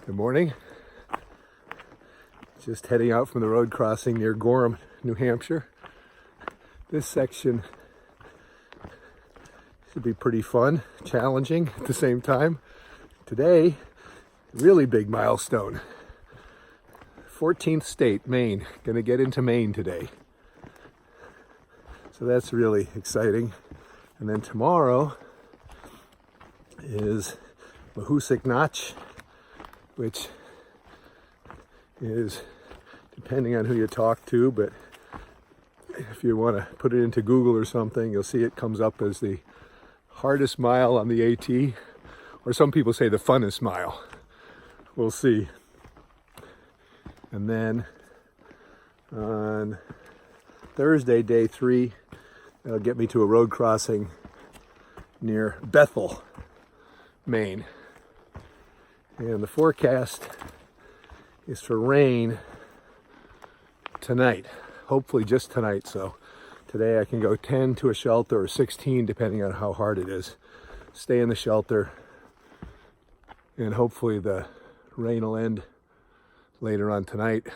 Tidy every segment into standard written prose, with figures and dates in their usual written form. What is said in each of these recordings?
Good morning. Just heading out from the road crossing near Gorham, New Hampshire. This section should be pretty fun, challenging at the same time. Today, really big milestone. 14th state, Maine. Gonna get into Maine today. So that's really exciting. And then tomorrow is Mahoosuc Notch, which is, depending on who you talk to, but if you want to put it into Google or something, you'll see it comes up as the hardest mile on the AT, or some people say the funnest mile. We'll see. And then on Thursday, day 3, that'll get me to a road crossing near Bethel, Maine. And the forecast is for rain tonight, hopefully just tonight. So today I can go 10 to a shelter or 16 depending on how hard it is. Stay in the shelter and hopefully the rain will end later on tonight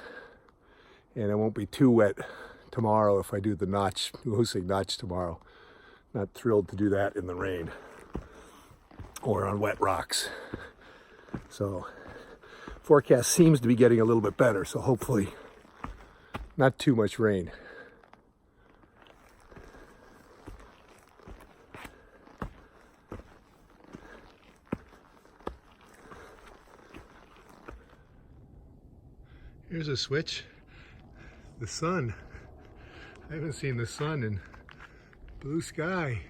and it won't be too wet tomorrow if I do the Mahoosuc Notch tomorrow. Not thrilled to do that in the rain or on wet rocks. So forecast seems to be getting a little bit better, so hopefully not too much rain. Here's a switch. The sun. I haven't seen the sun in blue sky.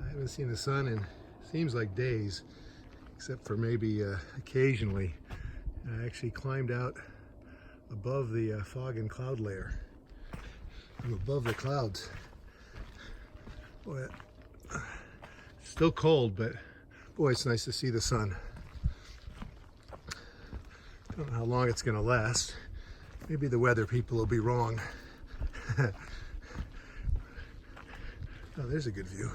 I haven't seen the sun in seems like days, except for maybe occasionally. And I actually climbed out above the fog and cloud layer. I'm above the clouds. Boy, it's still cold, but boy, it's nice to see the sun. Don't know how long it's going to last. Maybe the weather people will be wrong. Oh, there's a good view.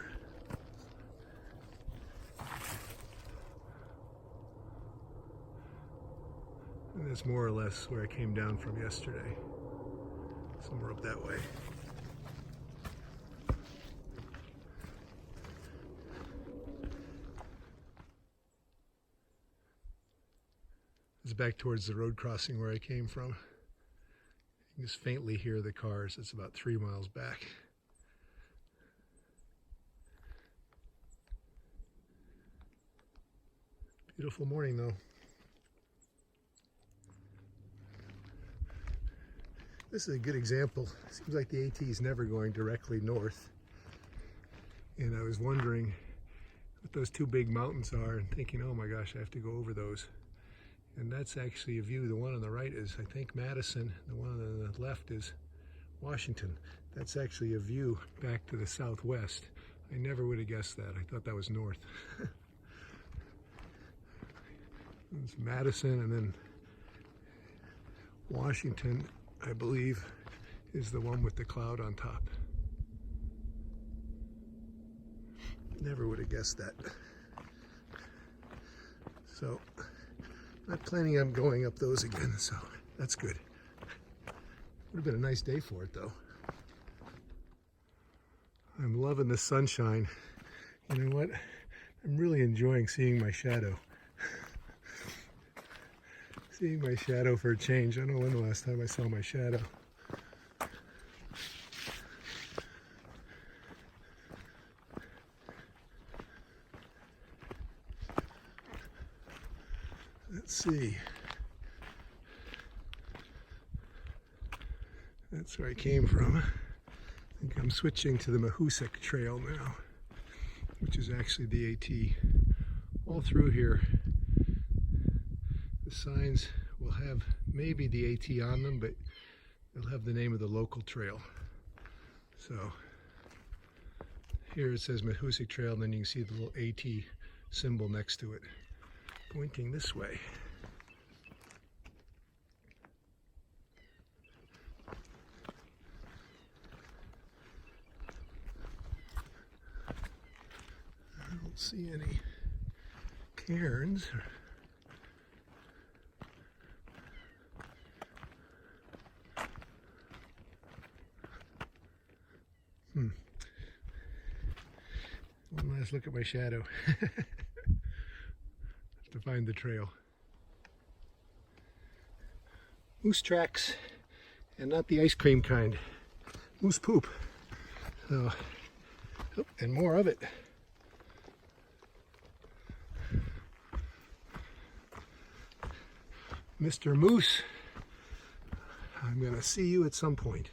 And that's more or less where I came down from yesterday. Somewhere up that way. It's back towards the road crossing where I came from. You can just faintly hear the cars. It's about 3 miles back. Beautiful morning though. This is a good example. Seems like the AT is never going directly north. And I was wondering what those 2 big mountains are and thinking, oh my gosh, I have to go over those. And that's actually a view. The one on the right is, I think, Madison. The one on the left is Washington. That's actually a view back to the southwest. I never would have guessed that. I thought that was north. It's Madison, and then Washington, I believe, is the one with the cloud on top. Never would have guessed that. So, not planning on going up those again, so that's good. Would have been a nice day for it, though. I'm loving the sunshine. You know what? I'm really enjoying seeing my shadow. Seeing my shadow for a change. I don't know when the last time I saw my shadow. Let's see. That's where I came from. I think I'm switching to the Mahoosuc Trail now, which is actually the AT. All through here, the signs will have maybe the AT on them, but they'll have the name of the local trail. So here it says Mahoosuc Trail, and then you can see the little AT symbol next to it, pointing this way. I don't see any cairns. One last look at my shadow to find the trail. Moose tracks, and not the ice cream kind. Moose poop. So, oh, and more of it. Mr. Moose, I'm gonna see you at some point.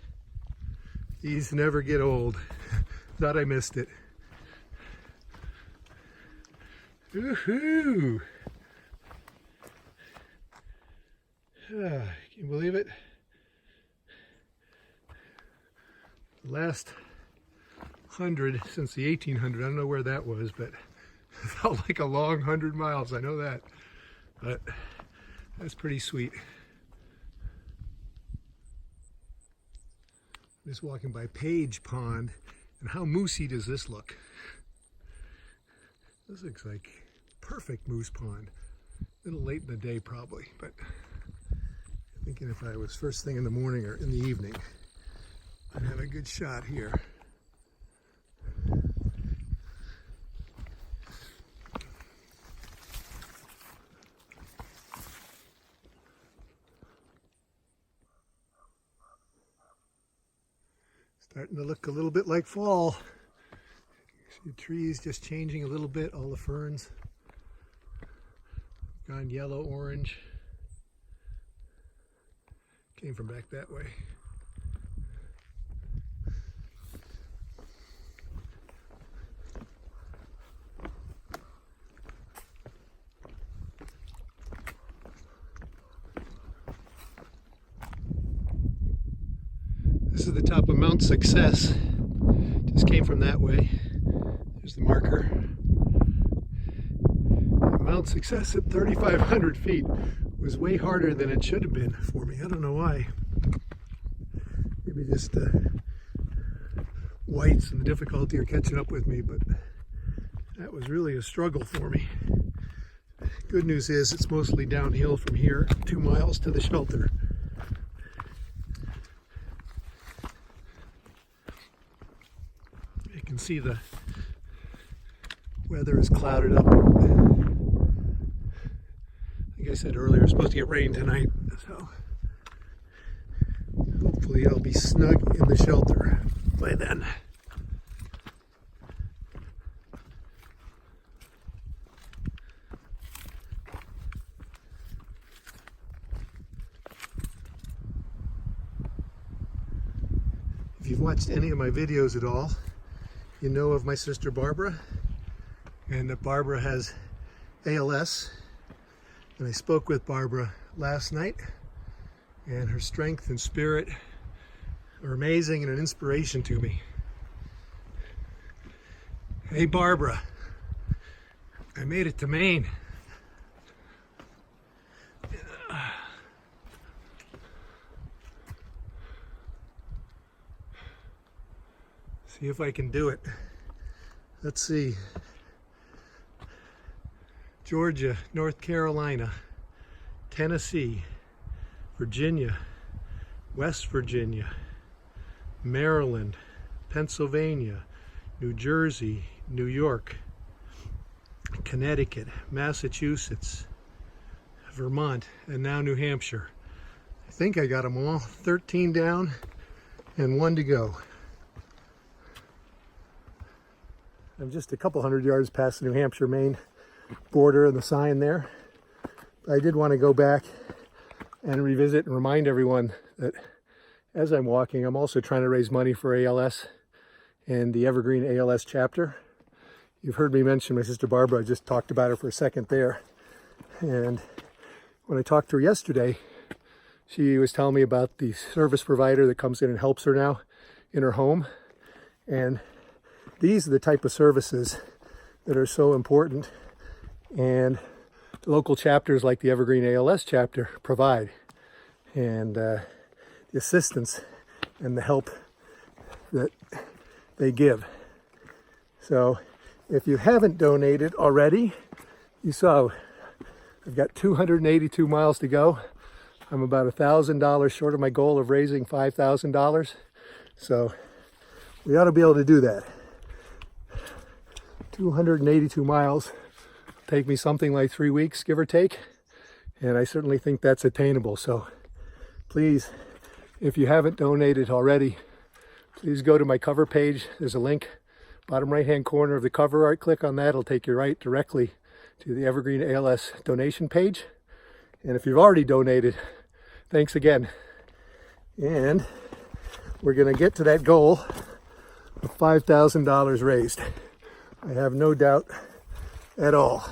These never get old. Thought I missed it. Woohoo! Can you believe it? Last 100 since the 1800. I don't know where that was, but it felt like a long 100 miles. I know that, but that's pretty sweet. Just walking by Page Pond, and how moosey does this look? This looks like perfect moose pond. A little late in the day probably, but I'm thinking if I was first thing in the morning or in the evening, I'd have a good shot here. Starting to look a little bit like fall. See the trees just changing a little bit, all the ferns gone yellow, orange. Came from back that way. This is the top of Mount Success. Just came from that way. There's the marker. And Mount Success at 3,500 feet was way harder than it should have been for me. I don't know why. Maybe just whites and the difficulty are catching up with me, but that was really a struggle for me. Good news is it's mostly downhill from here, 2 miles to the shelter. You can see the weather is clouded up. Like I said earlier, it's supposed to get rain tonight, so hopefully I'll be snug in the shelter by then. If you've watched any of my videos at all, you know of my sister Barbara, and that Barbara has ALS. And I spoke with Barbara last night, and her strength and spirit are amazing and an inspiration to me. Hey Barbara, I made it to Maine. See if I can do it. Let's see. Georgia, North Carolina, Tennessee, Virginia, West Virginia, Maryland, Pennsylvania, New Jersey, New York, Connecticut, Massachusetts, Vermont, and now New Hampshire. I think I got them all. 13 down and 1 to go. I'm just a couple hundred yards past the New Hampshire-Maine border and the sign there. But I did want to go back and revisit and remind everyone that as I'm walking, I'm also trying to raise money for ALS and the Evergreen ALS chapter. You've heard me mention my sister Barbara. I just talked about her for a second there. And when I talked to her yesterday, she was telling me about the service provider that comes in and helps her now in her home. And these are the type of services that are so important, and the local chapters like the Evergreen ALS chapter provide, and the assistance and the help that they give. So if you haven't donated already, You saw I've got 282 miles to go. I'm about $1,000 short of my goal of raising $5,000. So we ought to be able to do that. 282 miles take me something like 3 weeks, give or take. And I certainly think that's attainable. So please, if you haven't donated already, please go to my cover page. There's a link, bottom right-hand corner of the cover art. Click on that. It'll take you right directly to the Evergreen ALS donation page. And if you've already donated, thanks again. And we're going to get to that goal of $5,000 raised. I have no doubt at all.